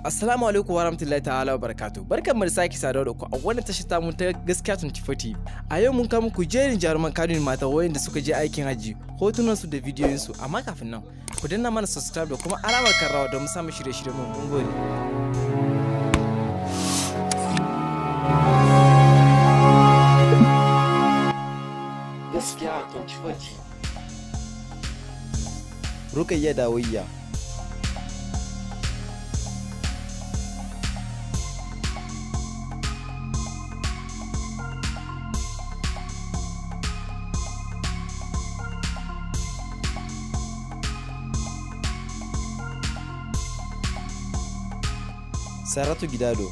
Assalamu alaikum warahmatullahi ta'ala wa barakatuh. Barkanmu da sake saduwa da ku a wannan tashar tamu ta Gaskiya 24. A yau mun kawo muku jerin jaruman Kannywood mata wayanda suka je aikin haji, hotunan su da bidiyoyin su. Amma kafin nan, ku danna mana subscribe da kuma alamar karrawa don mu samu shirye-shiryen mu. Mun gode. Gaskiya 24. Rukayya Dawayya, Saratu Gidado,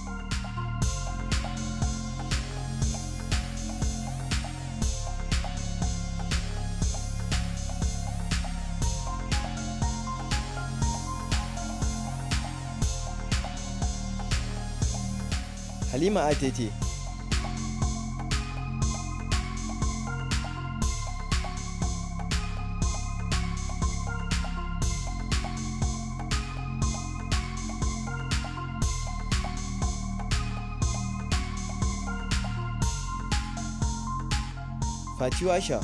Halima Atete, Fati Washa,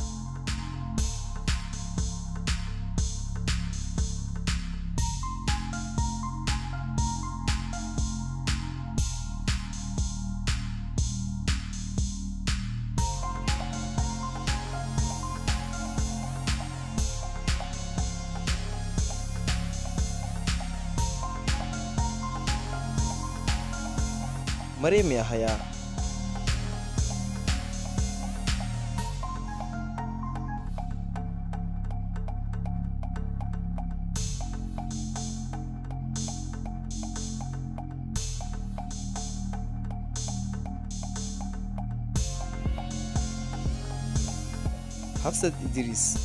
Maryam Yahaya, Hafsat Idris,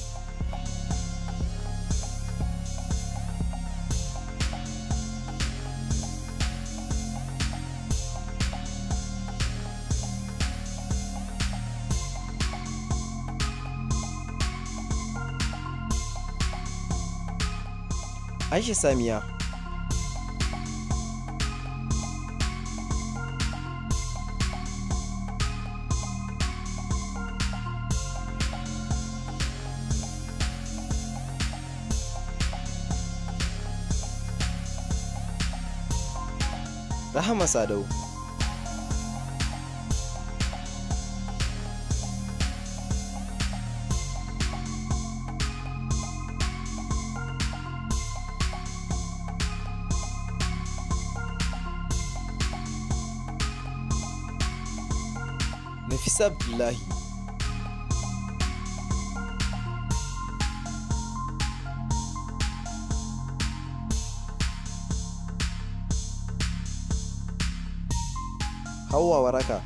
Aisha Samiya, Rahama Sadau, Nafisa Abdullahi, Hauwa Waraka,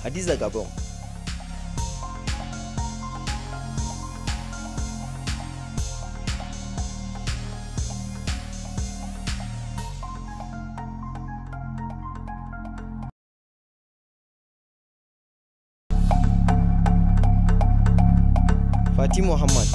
Hadiza Gabon, Fati Muhammad,